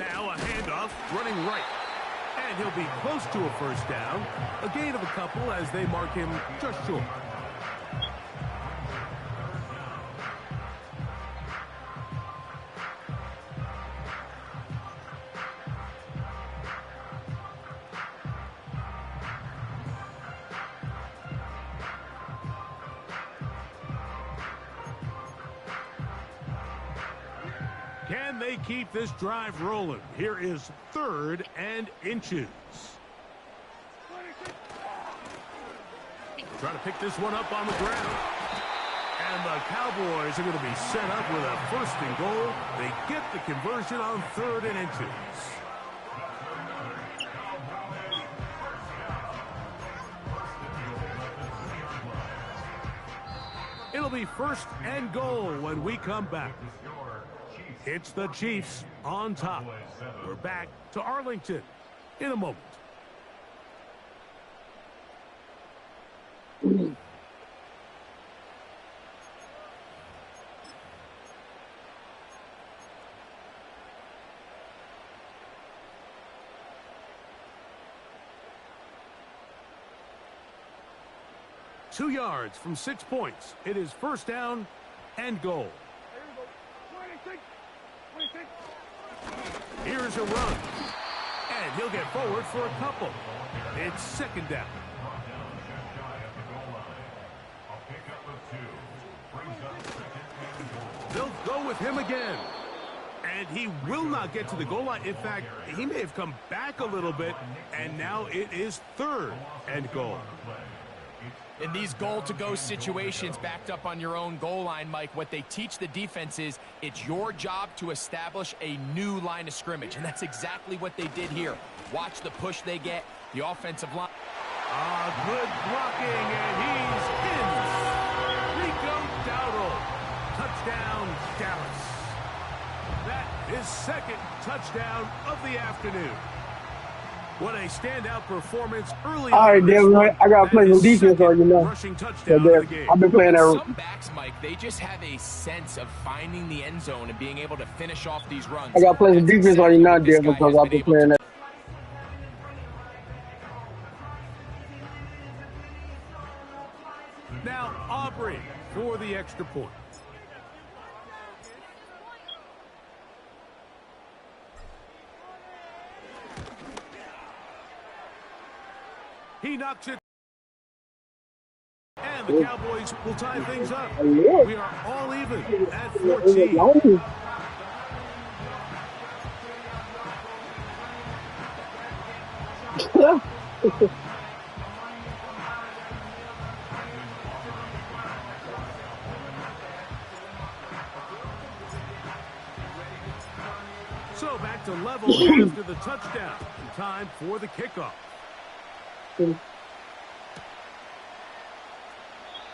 Now a handoff, running right. And he'll be close to a first down. A gain of a couple as they mark him just short. Can they keep this drive rolling? Here is 3rd and inches. Trying to pick this one up on the ground. And the Cowboys are going to be set up with a 1st and goal. They get the conversion on 3rd and inches. It'll be 1st and goal when we come back. It's the Chiefs on top. We're back to Arlington in a moment. Two yards from 6 points. It is 1st down and goal. Here's a run. And he'll get forward for a couple. It's 2nd down. They'll go with him again. And he will not get to the goal line. In fact, he may have come back a little bit. And now it is 3rd and goal. In these goal-to-go situations backed up on your own goal line, Mike, what they teach the defense is it's your job to establish a new line of scrimmage, and that's exactly what they did here. Watch the push they get, the offensive line. Good blocking, and he's in. Rico Dowdle. Touchdown, Dallas. That is 2nd touchdown of the afternoon. What a standout performance early. All right, Devin, I got to play some defense on you now. Rushing touchdown of the game. I've been playing that. Some backs, Mike, they just have a sense of finding the end zone and being able to finish off these runs. I got to play some defense on you now, Devin, because I've been playing that. Now Aubrey for the extra point. He knocks it. And the Cowboys will tie things up. We are all even at 14. So back to level after the touchdown. Time for the kickoff.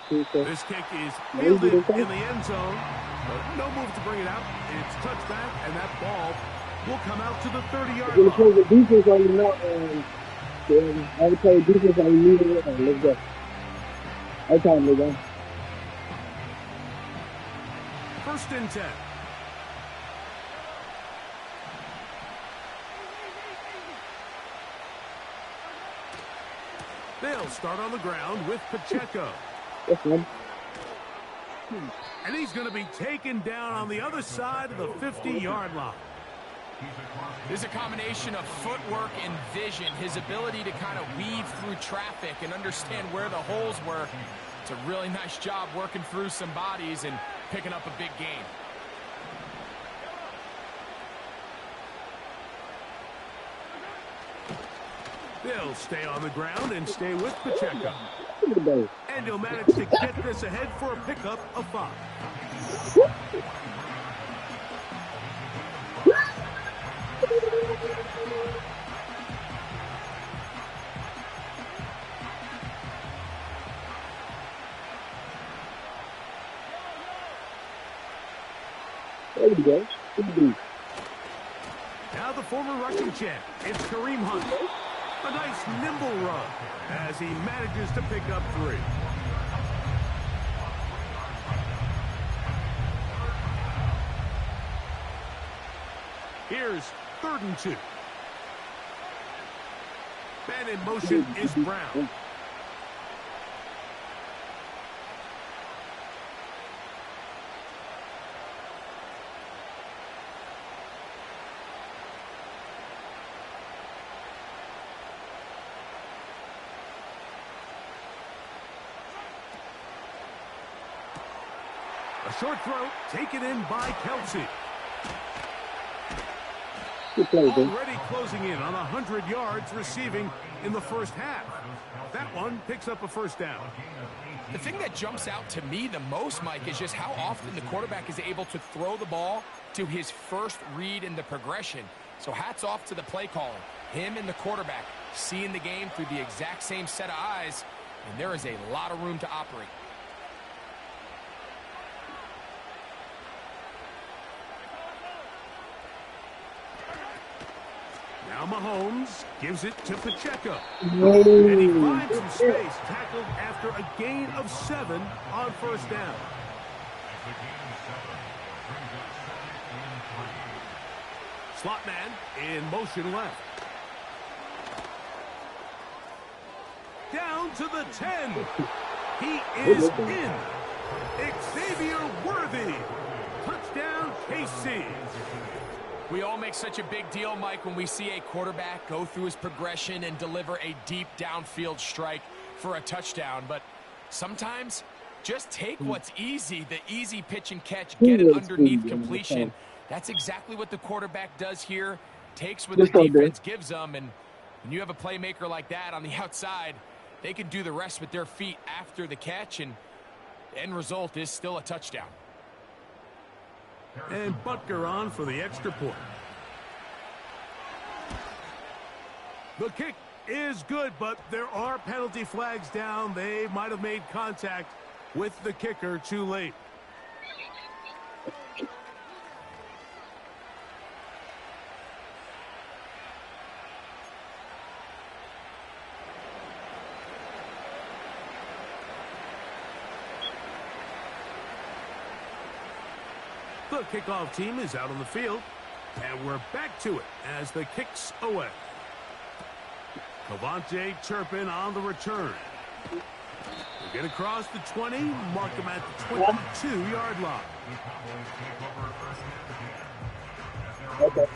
This kick is fielded in the end zone, but no move to bring it out. It's touchback, and that ball will come out to the 30-yard line. We're going to play the defense on you now, and I will play defense on you. Let's go. That's time, let's go. 1st and 10. They'll start on the ground with Pacheco. Yes, man. And he's going to be taken down on the other side of the 50-yard line. There's a combination of footwork and vision, his ability to kind of weave through traffic and understand where the holes were. It's a really nice job working through some bodies and picking up a big gain. They'll stay on the ground and stay with Pacheco. And he'll manage to get this ahead for a pickup of 5. There we go. Now the former rushing champ, it's Kareem Hunt. A nice nimble run as he manages to pick up 3. Here's 3rd and 2. Man in motion is Brown. A short throw taken in by Kelsey. Already closing in on 100 yards receiving in the first half. That one picks up a 1st down. The thing that jumps out to me the most, Mike, is just how often the quarterback is able to throw the ball to his first read in the progression. So hats off to the play caller. Him and the quarterback seeing the game through the exact same set of eyes, and there is a lot of room to operate. Now Mahomes gives it to Pacheco. And he finds some space, tackled after a gain of 7 on 1st down. Slot man in motion left. Down to the 10. He is in. Xavier Worthy. Touchdown, KC. We all make such a big deal, Mike, when we see a quarterback go through his progression and deliver a deep downfield strike for a touchdown. But sometimes just take what's easy, the easy pitch and catch, get it underneath completion. That's exactly what the quarterback does here. Takes what the defense gives them, and when you have a playmaker like that on the outside, they can do the rest with their feet after the catch, and the end result is still a touchdown. And Butker on for the extra point. The kick is good, but there are penalty flags down. They might have made contact with the kicker too late. The kickoff team is out on the field, and we're back to it as the kick's away. Cavante Turpin on the return. We'll get across the 20, mark him at the 22-yard line. Okay.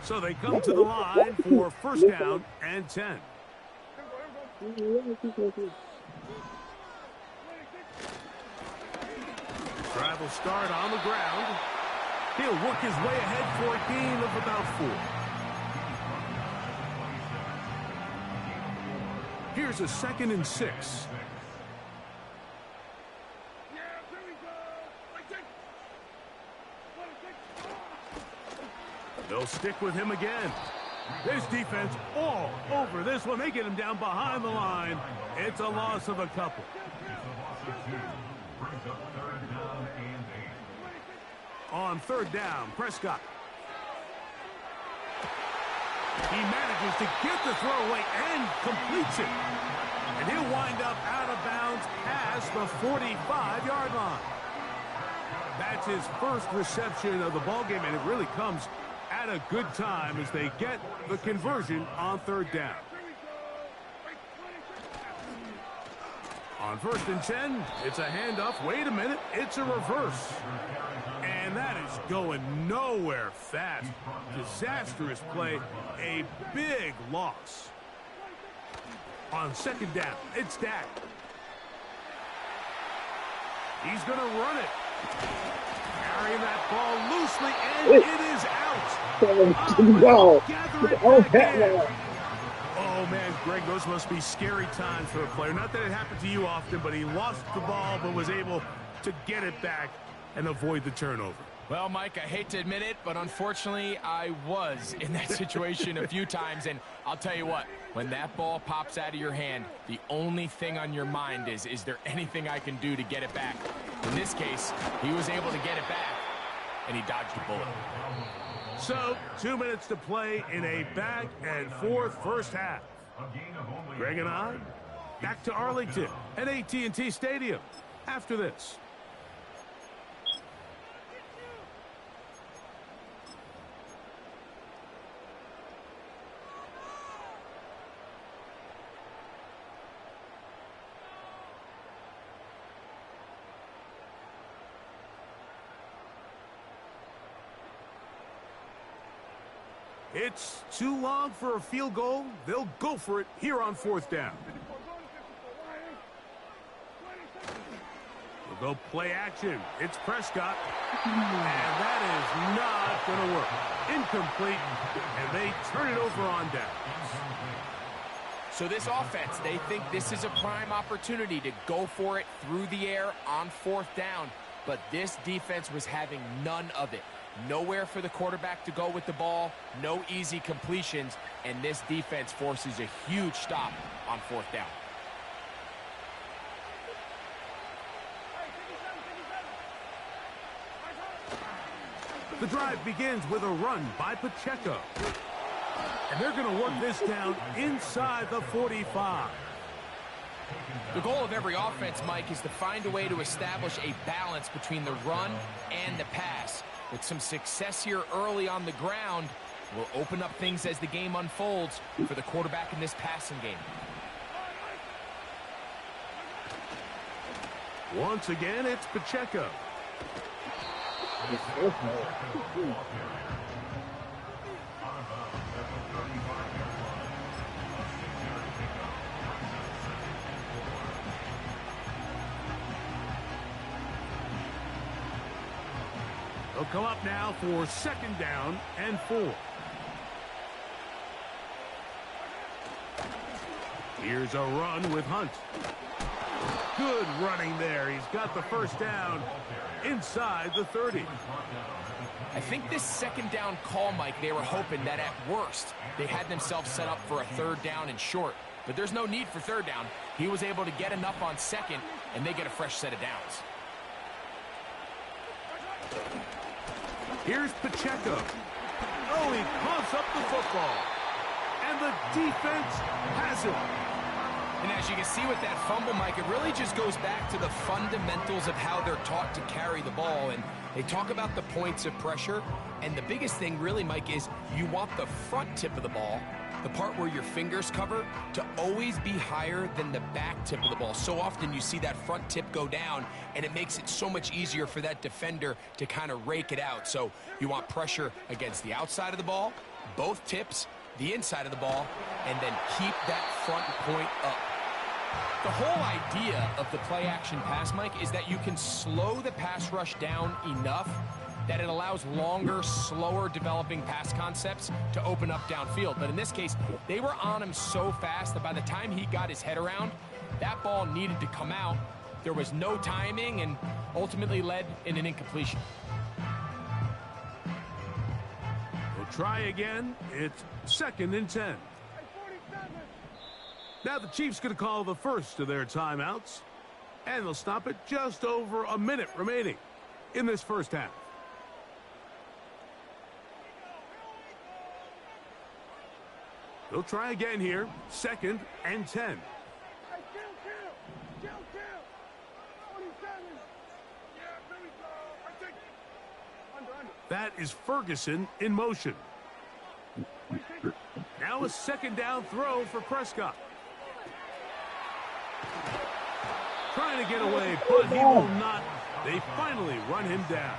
So they come to the line for 1st down and 10. Drive will start on the ground. He'll work his way ahead for a gain of about 4. Here's a 2nd and 6. They'll stick with him again. This defense all over this one. They get him down behind the line. It's a loss of a couple. On 3rd down, Prescott. He manages to get the throw away and completes it. And he'll wind up out of bounds past the 45-yard line. That's his first reception of the ballgame, and it really comes at a good time as they get the conversion on 3rd down. On 1st and 10, it's a handoff. Wait a minute, it's a reverse. And that is going nowhere fast. Disastrous play, a big loss. On 2nd down, it's Dak. He's going to run it. Carrying that ball loosely, and it is out. Oh, man, Greg, those must be scary times for a player. Not that it happened to you often, but he lost the ball but was able to get it back and avoid the turnover. Well, Mike, I hate to admit it, but unfortunately, I was in that situation a few times, and I'll tell you what, when that ball pops out of your hand, the only thing on your mind is there anything I can do to get it back? In this case, he was able to get it back, and he dodged a bullet. So, 2 minutes to play in a back-and-forth first half. Greg and I back to Arlington at AT&T Stadium after this. It's too long for a field goal. They'll go for it here on 4th down. They'll go play action. It's Prescott. And that is not going to work. Incomplete. And they turn it over on downs. So this offense, they think this is a prime opportunity to go for it through the air on 4th down. But this defense was having none of it. Nowhere for the quarterback to go with the ball, no easy completions, and this defense forces a huge stop on 4th down. The drive begins with a run by Pacheco. And they're going to work this down inside the 45. The goal of every offense, Mike, is to find a way to establish a balance between the run and the pass. With some success here early on the ground, will open up things as the game unfolds for the quarterback in this passing game. Once again, it's Pacheco. They'll come up now for 2nd down and 4. Here's a run with Hunt. Good running there. He's got the 1st down inside the 30. I think this 2nd down call, Mike, they were hoping that at worst they had themselves set up for a 3rd down and short. But there's no need for 3rd down. He was able to get enough on 2nd, and they get a fresh set of downs. Here's Pacheco. Oh, he pumps up the football. And the defense has it. And as you can see with that fumble, Mike, it really just goes back to the fundamentals of how they're taught to carry the ball. And they talk about the points of pressure. And the biggest thing really, Mike, is you want the front tip of the ball, the part where your fingers cover, to always be higher than the back tip of the ball. So often you see that front tip go down, and it makes it so much easier for that defender to kind of rake it out. So you want pressure against the outside of the ball, both tips, the inside of the ball, and then keep that front point up. The whole idea of the play-action pass, Mike, is that you can slow the pass rush down enough that it allows longer, slower developing pass concepts to open up downfield. But in this case, they were on him so fast that by the time he got his head around, that ball needed to come out. There was no timing and ultimately led in an incompletion. We'll try again. It's 2nd and 10. Now the Chiefs going to call the first of their timeouts. And they'll stop it just over a minute remaining in this 1st half. They'll try again here. 2nd and 10. That is Ferguson in motion. Now a 2nd down throw for Prescott. Trying to get away, but he will not. They finally run him down.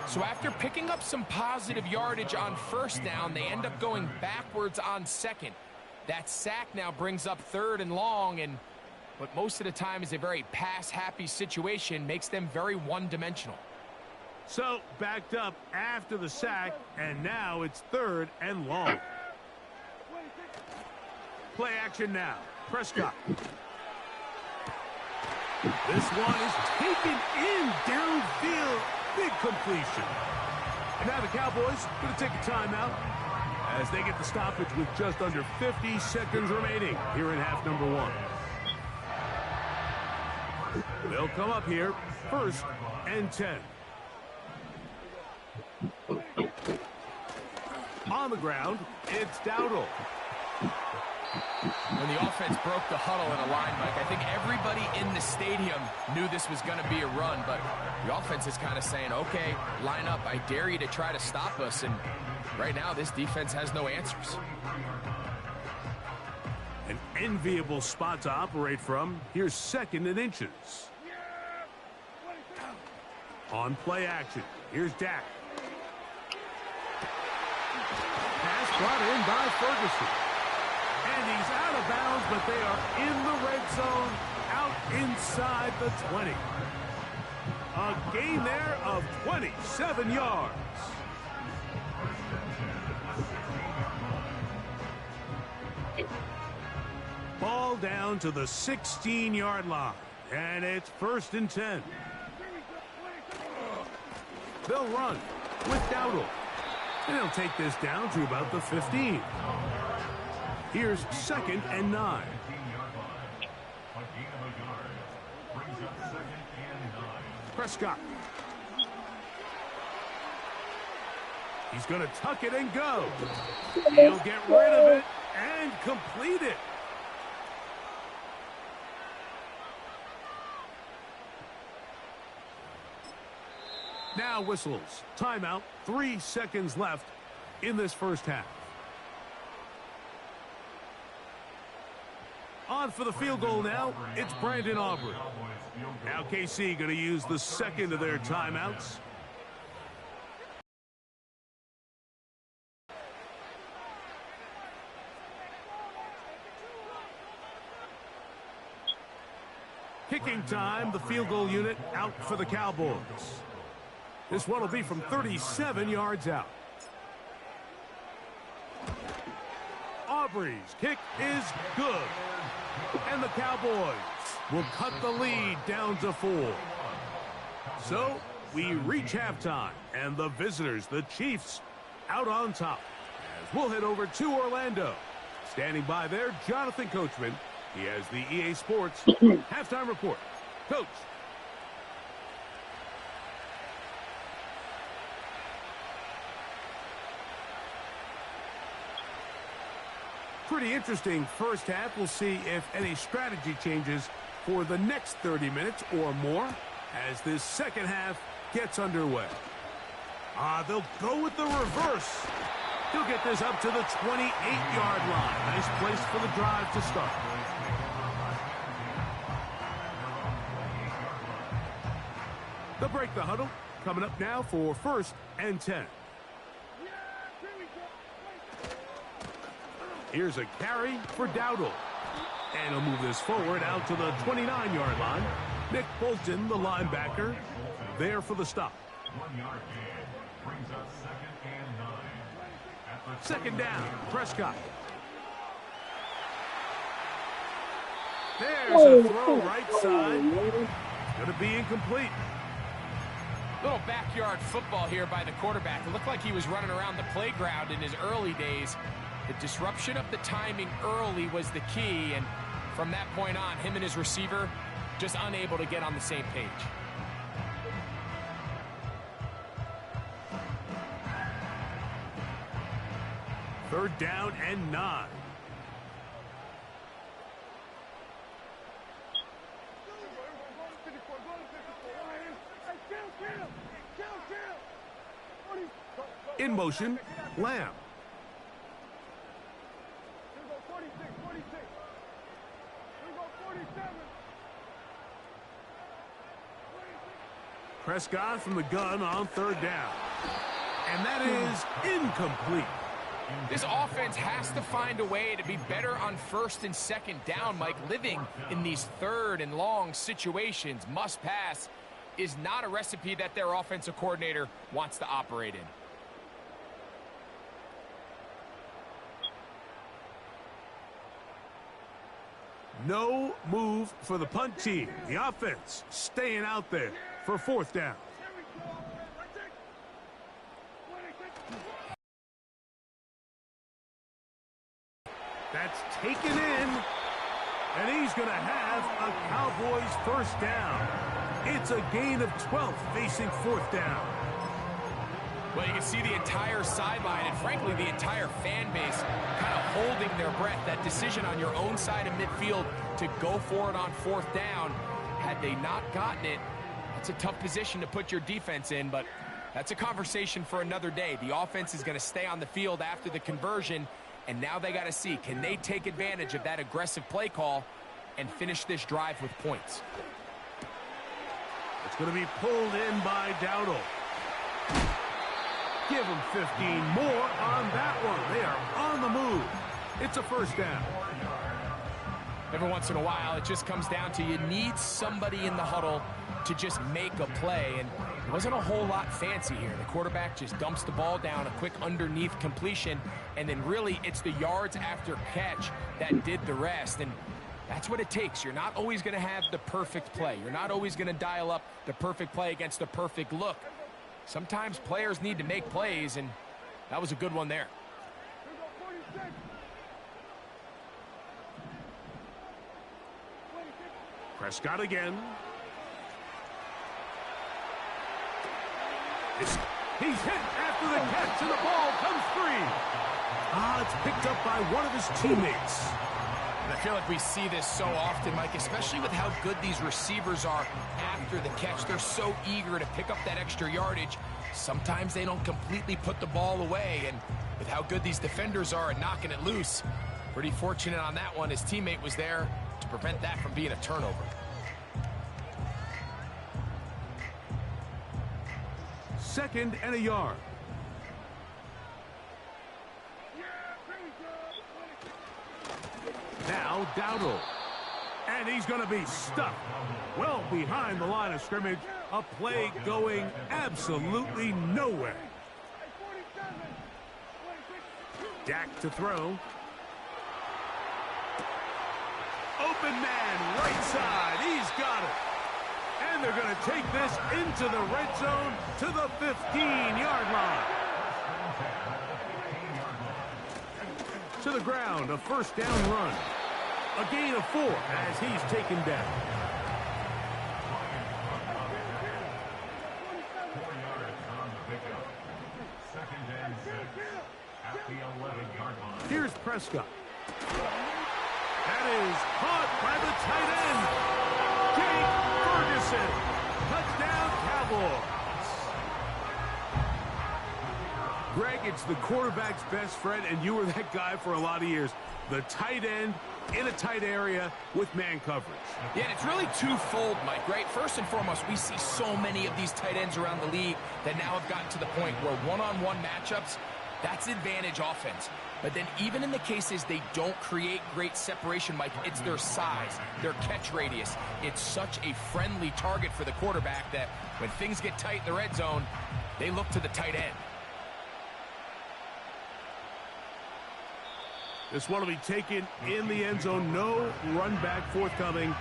So after picking up some positive yardage on 1st down, they end up going backwards on 2nd. That sack now brings up 3rd and long, and what most of the time is a very pass-happy situation makes them very one-dimensional. So backed up after the sack, and now it's 3rd and long. Play action now. Prescott. This one is taken in downfield. Big completion. And now the Cowboys going to take a timeout as they get the stoppage with just under 50 seconds remaining here in half number 1. They'll come up here 1st and 10. On the ground, it's Dowdle. When the offense broke the huddle in a line, Mike, I think everybody in the stadium knew this was going to be a run, but the offense is kind of saying, okay, line up. I dare you to try to stop us, and right now this defense has no answers. An enviable spot to operate from. Here's 2nd and inches. On play action. Here's Dak. Pass brought in by Ferguson. And he's out of bounds, but they are in the red zone, out inside the 20. A gain there of 27 yards. Ball down to the 16-yard line, and it's 1st and 10. They'll run with Dowdle, and they'll take this down to about the 15. Here's 2nd and 9. Prescott. He's going to tuck it and go. He'll get rid of it and complete it. Now whistles. Timeout. 3 seconds left in this first half. On for the field goal now. It's Brandon Aubrey. Now KC going to use the 2nd of their timeouts. Kicking time. The field goal unit out for the Cowboys. This one will be from 37 yards out. Aubrey's kick is good. And the Cowboys will cut the lead down to 4. So we reach halftime, and the visitors, the Chiefs, out on top. As we'll head over to Orlando. Standing by there, Jonathan Coachman. He has the EA Sports halftime report. Coach. Pretty interesting first half. We'll see if any strategy changes for the next 30 minutes or more as this second half gets underway. They'll go with the reverse. He'll get this up to the 28-yard line. Nice place for the drive to start. They'll break the huddle. Coming up now for 1st and 10. Here's a carry for Dowdle. And he'll move this forward out to the 29-yard line. Nick Bolton, the linebacker, there for the stop. 2nd down, Prescott. There's a throw right side. It's going to be incomplete. Little backyard football here by the quarterback. It looked like he was running around the playground in his early days. The disruption of the timing early was the key, and from that point on, him and his receiver just unable to get on the same page. Third down and 9. In motion, Lamb. Prescott from the gun on 3rd down. And that is incomplete. This offense has to find a way to be better on 1st and 2nd down, Mike. Living in these 3rd and long situations, must pass, is not a recipe that their offensive coordinator wants to operate in. No move for the punt team. The offense staying out there for 4th down. That's taken in, and he's going to have a Cowboys 1st down. It's a gain of 12 facing 4th down. Well, you can see the entire sideline and, frankly, the entire fan base kind of holding their breath. That decision on your own side of midfield to go for it on 4th down, had they not gotten it, it's a tough position to put your defense in, but that's a conversation for another day. The offense is going to stay on the field after the conversion, and now they got to see, can they take advantage of that aggressive play call and finish this drive with points? It's going to be pulled in by Dowdle. Give them 15 more on that one. They are on the move. It's a 1st down. Every once in a while, it just comes down to you need somebody in the huddle to just make a play, and it wasn't a whole lot fancy here. The quarterback just dumps the ball down, a quick underneath completion, and then really it's the yards after catch that did the rest, and that's what it takes. You're not always going to have the perfect play. You're not always going to dial up the perfect play against the perfect look. Sometimes players need to make plays, and that was a good one there. Prescott again. He's hit after the catch, and the ball comes free. It's picked up by one of his teammates. And I feel like we see this so often, Mike, especially with how good these receivers are after the catch. They're so eager to pick up that extra yardage. Sometimes they don't completely put the ball away, and with how good these defenders are at knocking it loose, pretty fortunate on that one. His teammate was there to prevent that from being a turnover. Second and a yard. Now Dowdle. And he's going to be stuck well behind the line of scrimmage. A play going absolutely nowhere. Dak to throw. Open man, right side. He's got it. And they're going to take this into the red zone to the 15-yard line. To the ground, a 1st down run. A gain of 4 as he's taken down. Here's Prescott. That is caught by the tight end, Jake Ferguson. Touchdown, Cowboys. Greg, it's the quarterback's best friend, and you were that guy for a lot of years. The tight end in a tight area with man coverage. Yeah, and it's really twofold, Mike, right? First and foremost, we see so many of these tight ends around the league that now have gotten to the point where one-on-one matchups, that's advantage offense. But then even in the cases they don't create great separation, Mike, it's their size, their catch radius. It's such a friendly target for the quarterback that when things get tight in the red zone, they look to the tight end. This one will be taken in the end zone. No run back forthcoming.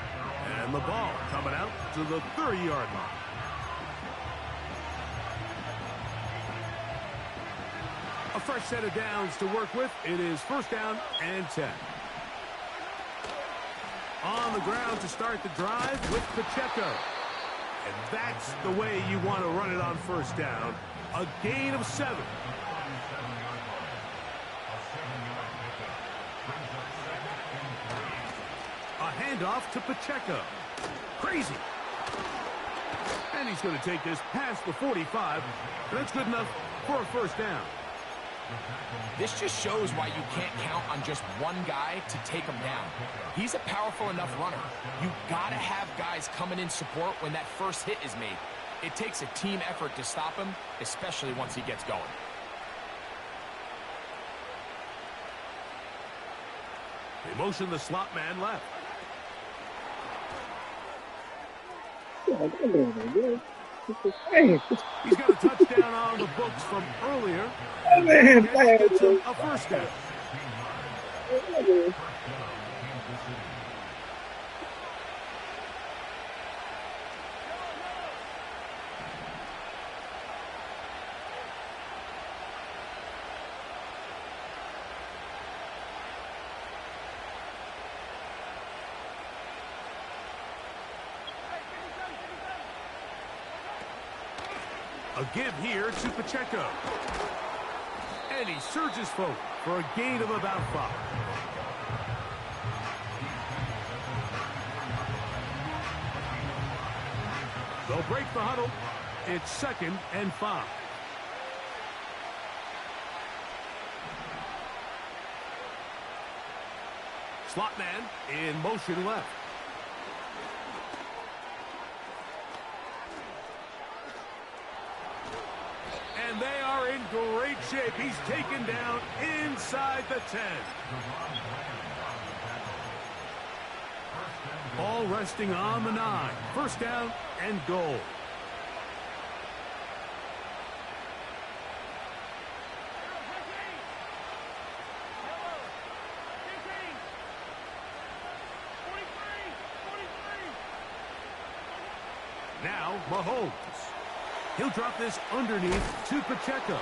And the ball coming out to the 30-yard line. A fresh set of downs to work with. It is 1st down and 10. On the ground to start the drive with Pacheco. And that's the way you want to run it on 1st down. A gain of 7. A handoff to Pacheco. Crazy. And he's going to take this past the 45. That's good enough for a 1st down. This just shows why you can't count on just one guy to take him down. He's a powerful enough runner. You got to have guys coming in support when that first hit is made. It takes a team effort to stop him, especially once he gets going. They motion the slot man left. He's got a touchdown on the books from earlier. And gets him a 1st down. A give here to Pacheco. And he surges forward for a gain of about 5. They'll break the huddle. It's 2nd and 5. Slot man in motion left. And they are in great shape. He's taken down inside the 10. All resting on the 9. First down and goal. Now Mahomes. He'll drop this underneath to Pacheco.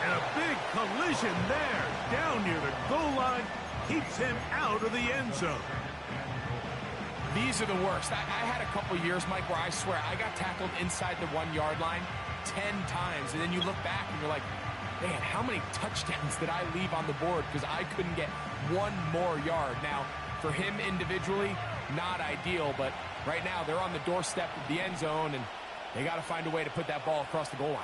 And a big collision there down near the goal line keeps him out of the end zone. These are the worst. I had a couple years, Mike, where I swear I got tackled inside the 1-yard line 10 times. And then you look back and you're like, man, how many touchdowns did I leave on the board because I couldn't get one more yard? Now, for him individually, not ideal, but right now they're on the doorstep of the end zone, and they got to find a way to put that ball across the goal line.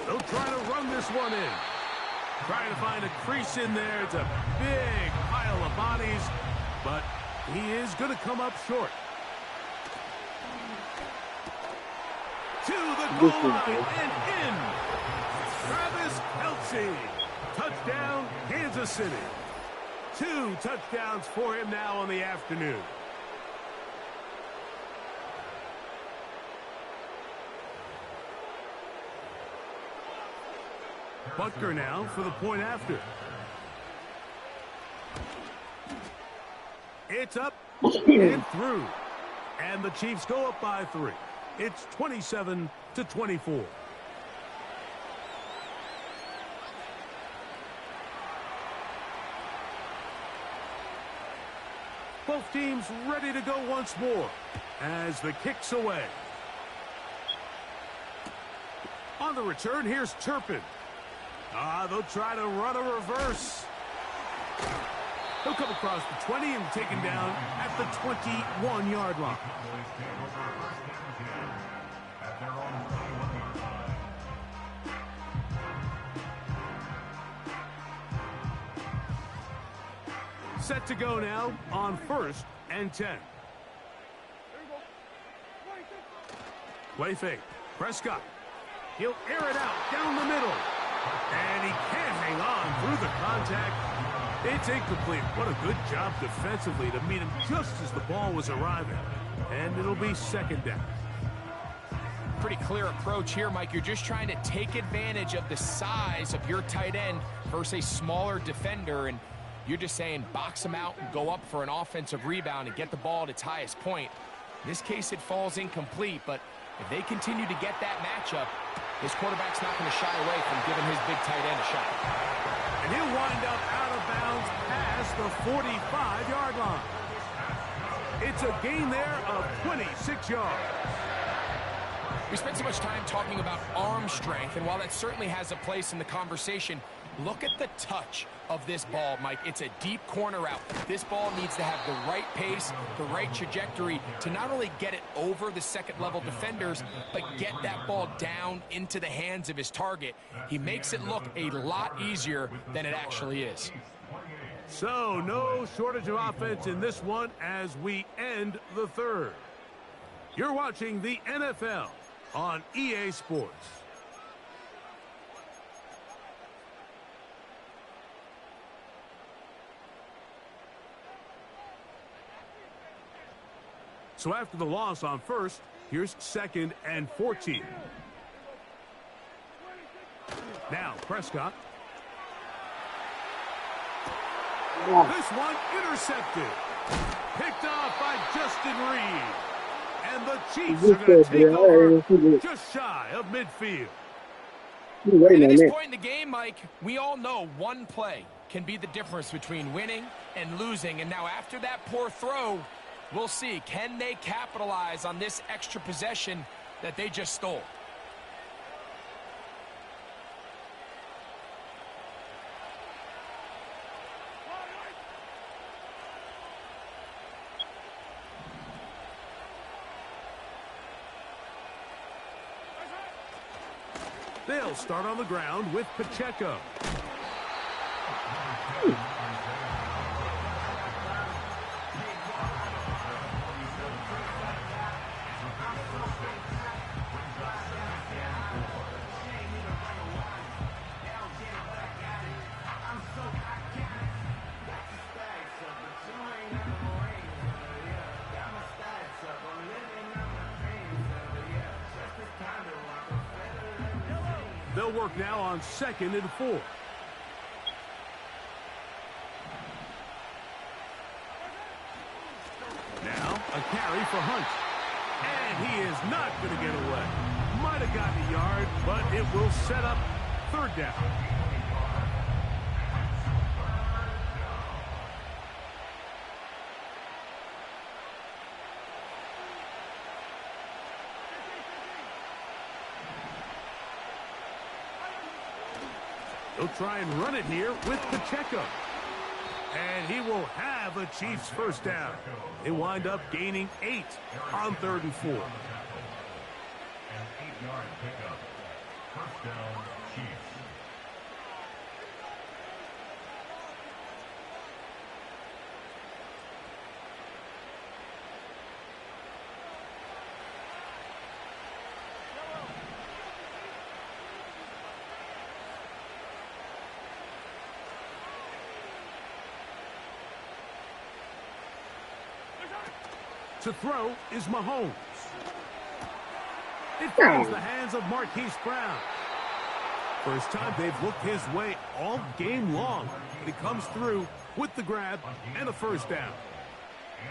They'll try to run this one in. Trying to find a crease in there. It's a big pile of bodies, but he is going to come up short. To the goal line and in. Travis Kelce. Touchdown, Kansas City. 2 touchdowns for him now on the afternoon. Butker now for the point after. It's up and through. And the Chiefs go up by 3. It's 27-24. Both teams ready to go once more as the kick's away. On the return, here's Turpin. They'll try to run a reverse. He'll come across the 20 and taken down at the 21-yard line. Set to go now on 1st and 10. Play fake. Prescott. He'll air it out down the middle. And he can't hang on through the contact. It's incomplete. What a good job defensively to meet him just as the ball was arriving. And it'll be 2nd down. Pretty clear approach here, Mike. You're just trying to take advantage of the size of your tight end versus a smaller defender, and you're just saying box him out and go up for an offensive rebound and get the ball at its highest point. In this case, it falls incomplete, but if they continue to get that matchup, his quarterback's not going to shy away from giving his big tight end a shot. And he'll wind up out of bounds past the 45-yard line. It's a gain there of 26 yards. We spent so much time talking about arm strength, and while that certainly has a place in the conversation, look at the touch of this ball, Mike. It's a deep corner route. This ball needs to have the right pace, the right trajectory to not only get it over the second-level defenders, but get that ball down into the hands of his target. He makes it look a lot easier than it actually is. So, no shortage of offense in this one as we end the 3rd. You're watching the NFL on EA Sports. So after the loss on 1st, here's 2nd and 14. Now Prescott. This one intercepted. Picked off by Justin Reed. And the Chiefs are going to take over just shy of midfield. You And waiting at on this that. point in the game, Mike, we all know one play can be the difference between winning and losing. And now after that poor throw, we'll see. Can they capitalize on this extra possession that they just stole? They'll start on the ground with Pacheco. They'll work now on 2nd and 4. Now a carry for Hunt. And he is not going to get away. Might have gotten a yard, but it will set up 3rd down. He'll try and run it here with Pacheco. And he will have a Chiefs 1st down. They wind up gaining 8 on 3rd and 4. An 8-yard pickup. 1st down, Chiefs. To throw is Mahomes. It finds the hands of Marquise Brown. First time they've looked his way all game long. But he comes through with the grab and a 1st down.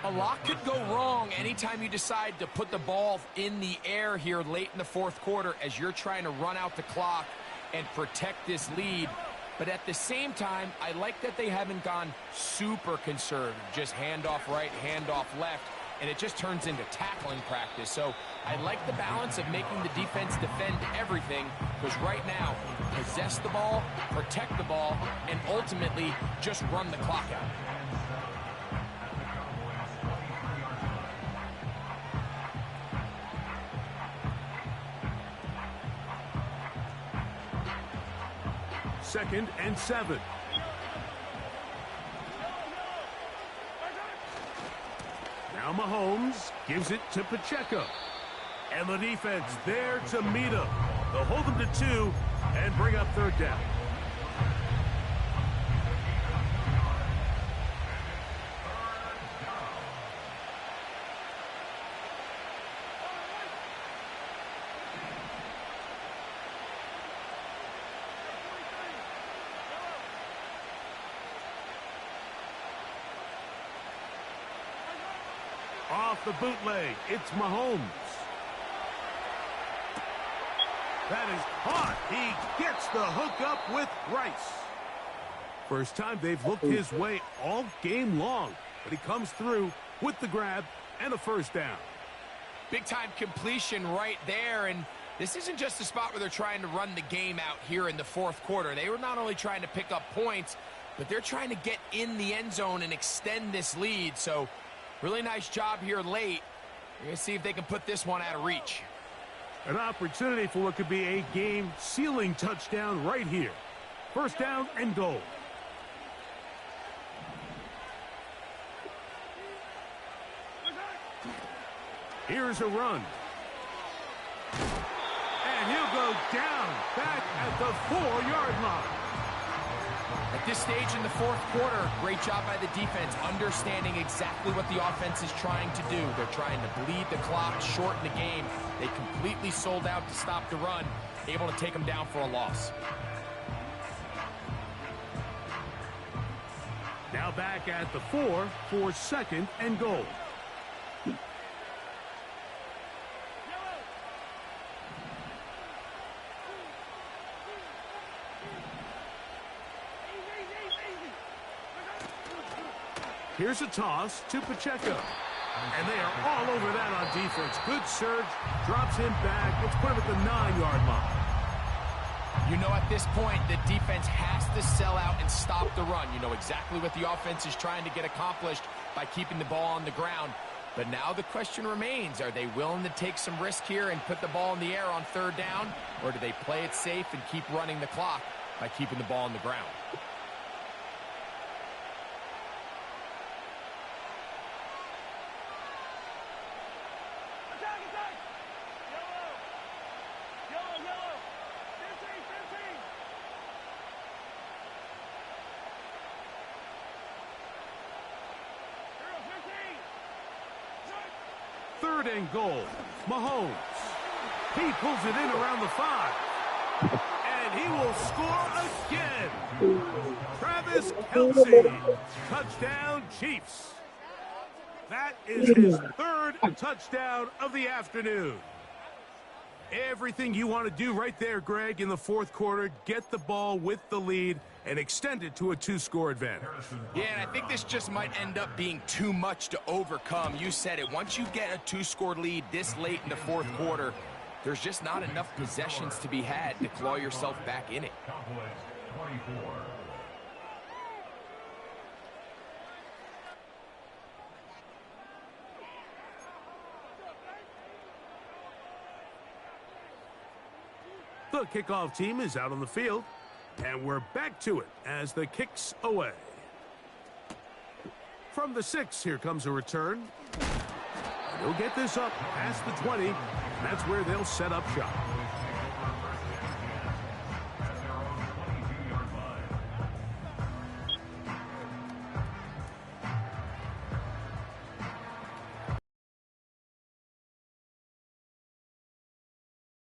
A lot could go wrong anytime you decide to put the ball in the air here late in the 4th quarter as you're trying to run out the clock and protect this lead. But at the same time, I like that they haven't gone super conservative. Just handoff right, handoff left. And it just turns into tackling practice. So I like the balance of making the defense defend everything, because right now, possess the ball, protect the ball, and ultimately just run the clock out. Second and 7. Now Mahomes gives it to Pacheco. And the defense there to meet him. They'll hold him to 2 and bring up 3rd down. Off the bootleg, it's Mahomes. That is hot. He gets the hook up with Rice. First time they've looked his way all game long, but he comes through with the grab and a 1st down. Big time completion right there, and this isn't just a spot where they're trying to run the game out here in the 4th quarter. They were not only trying to pick up points, but they're trying to get in the end zone and extend this lead. So really nice job here late. We're going to see if they can put this one out of reach. An opportunity for what could be a game-sealing touchdown right here. 1st down and goal. Here's a run. And he'll go down back at the 4-yard line. At this stage in the 4th quarter, great job by the defense, understanding exactly what the offense is trying to do. They're trying to bleed the clock, shorten the game. They completely sold out to stop the run, able to take them down for a loss. Now back at the 4 for 2nd and goal. Here's a toss to Pacheco. And they are all over that on defense. Good surge, drops him back. Let's put him at the 9-yard line. You know, at this point, the defense has to sell out and stop the run. You know exactly what the offense is trying to get accomplished by keeping the ball on the ground. But now the question remains, are they willing to take some risk here and put the ball in the air on 3rd down? Or do they play it safe and keep running the clock by keeping the ball on the ground? Third and goal. Mahomes. He pulls it in around the 5. And he will score again. Travis Kelce. Touchdown, Chiefs. That is his 3rd touchdown of the afternoon. Everything you want to do right there, Greg, in the 4th quarter. Get the ball with the lead and extend it to a 2-score advantage. Yeah, and I think this just might end up being too much to overcome. You said it. Once you get a 2-score lead this late in the 4th quarter, there's just not enough possessions to be had to claw yourself back in it. Cowboys 24. The kickoff team is out on the field, and we're back to it as the kick's away. From the 6, here comes a return. They'll get this up past the 20, and that's where they'll set up shop.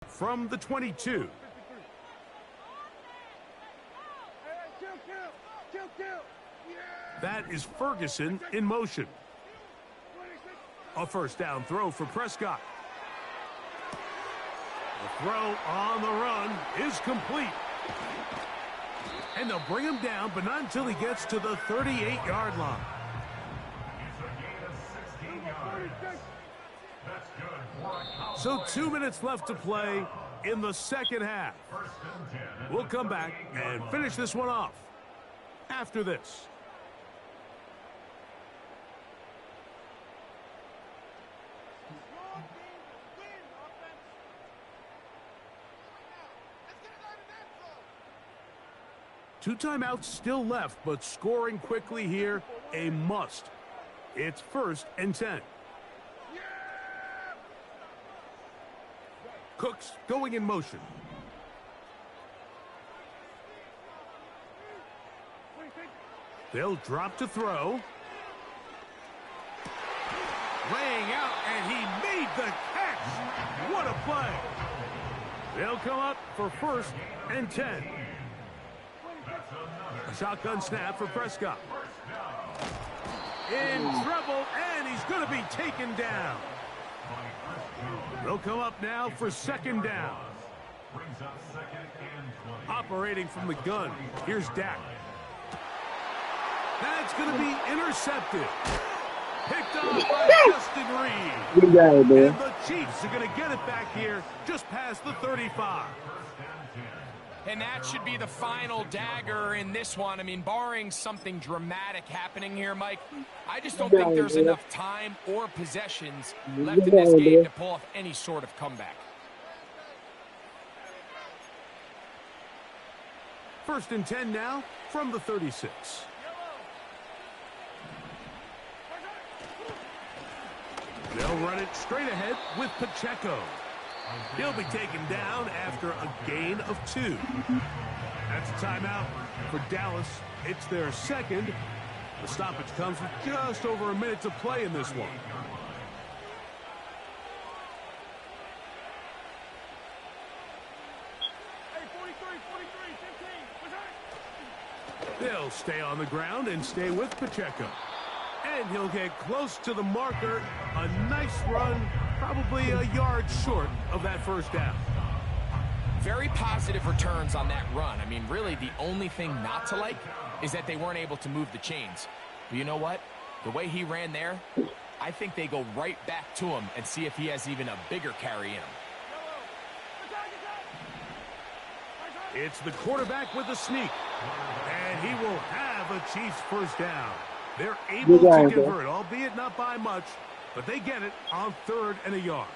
From the 22. That is Ferguson in motion. A 1st down throw for Prescott. The throw on the run is complete. And they'll bring him down, but not until he gets to the 38-yard line. It's a gain of 16 yards. That's good. So 2 minutes left to play in the 2nd half. We'll come back and finish this one off after this. Two timeouts still left, but scoring quickly here, a must. It's 1st and 10. Cooks going in motion. They'll drop to throw. Laying out, and he made the catch. What a play. They'll come up for 1st and 10. A shotgun snap for Prescott. In trouble, and he's going to be taken down. They'll come up now for 2nd down. Operating from the gun, here's Dak. That's going to be intercepted. Picked off by Justin Reed. Good guy, man. And the Chiefs are going to get it back here just past the 35. And that should be the final dagger in this one. I mean, barring something dramatic happening here, Mike, I just don't think there's enough time or possessions left in this game to pull off any sort of comeback. 1st and 10 now from the 36. They'll run it straight ahead with Pacheco. He'll be taken down after a gain of 2. That's a timeout for Dallas. It's their 2nd. The stoppage comes with just over a minute to play in this one. They'll stay on the ground and stay with Pacheco. And he'll get close to the marker. A nice run, probably a yard short of that 1st down. Very positive returns on that run. I mean, really, the only thing not to like is that they weren't able to move the chains. But you know what? The way he ran there, I think they go right back to him and see if he has even a bigger carry in him. It's the quarterback with the sneak. And he will have a Chiefs first down. They're able to convert, albeit not by much, but they get it on 3rd and a yard.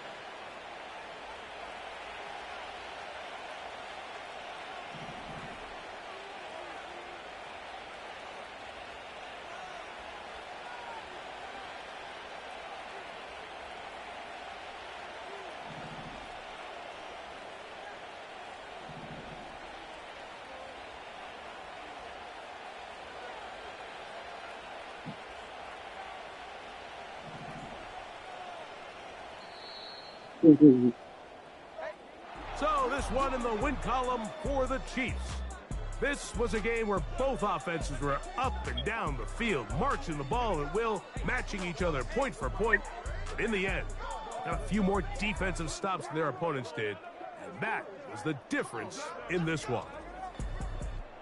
So this one in the win column for the Chiefs. This was a game where both offenses were up and down the field, marching the ball at will, matching each other point for point. But in the end, got a few more defensive stops than their opponents did. And that was the difference in this one.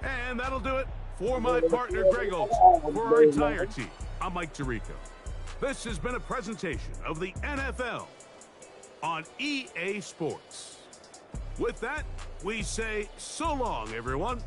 And that'll do it for my partner, Greg Olsen. For our entire team, I'm Mike Tirico. This has been a presentation of the NFL on EA Sports. With that, we say so long, everyone.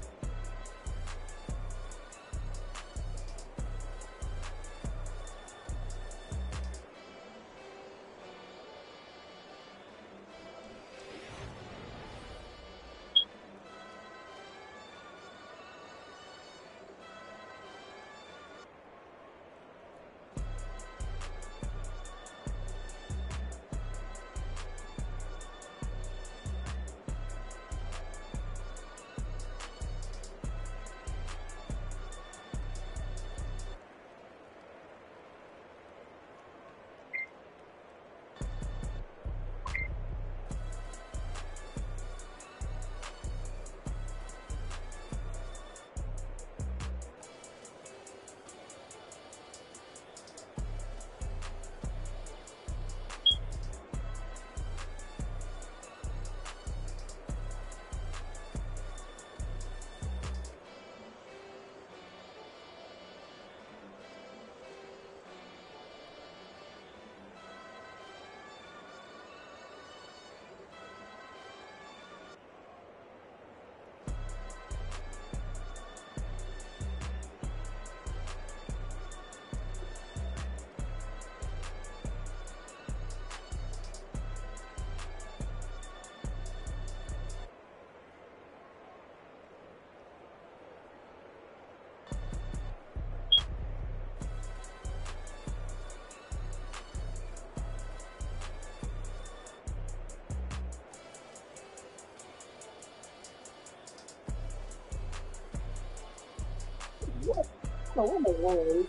Oh my God.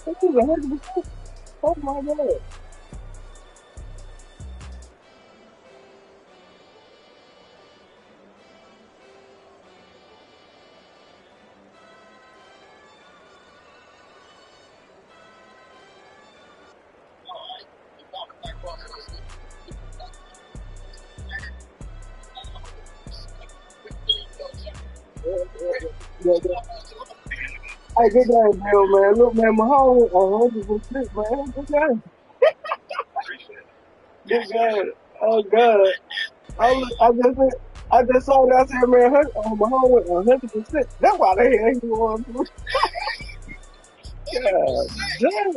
This is 100%. Oh my God. Yeah. Hey, good game, Bill, man. Look, man, Mahomes 100%, man. Good game. Good game. Oh, God. I just saw that. I said, man, Mahomes went 100%. That's why the hell he won. God damn.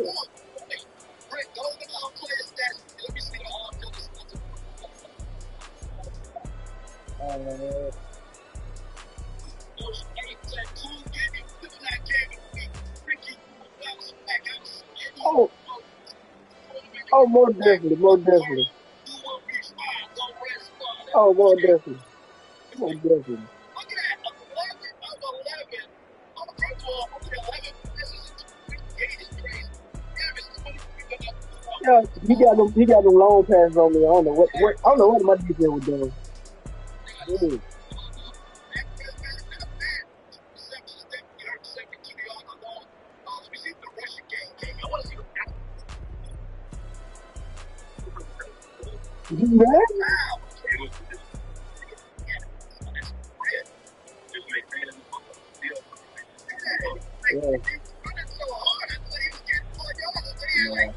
Oh, more definitely, more definitely. Oh, more definitely, more definitely. Yeah, he got them long passes on me. I don't know what my defense was doing. Yeah. You ready? Yeah. No.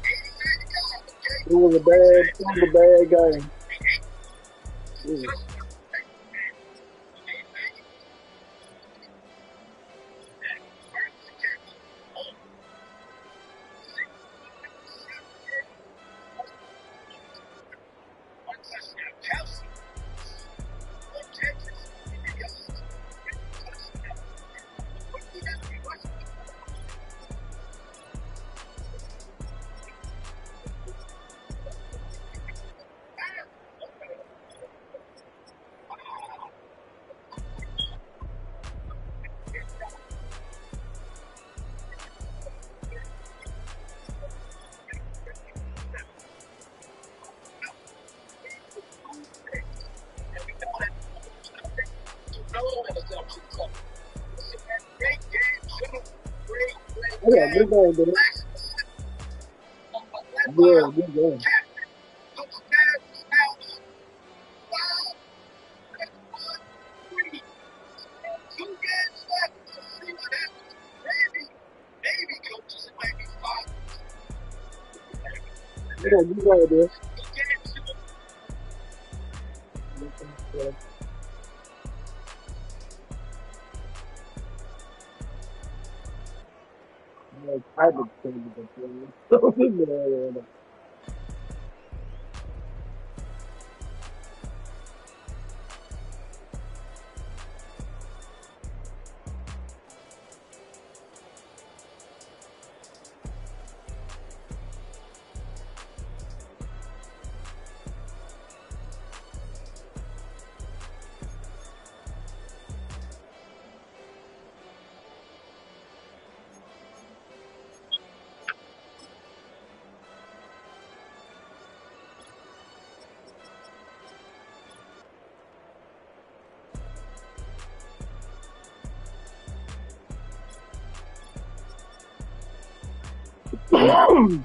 It was a bad game. Yeah. Yeah, good game, did it? Yeah, good game. Yeah, good game, did it? Yeah. Yeah, I did change the game. Yeah,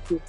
too.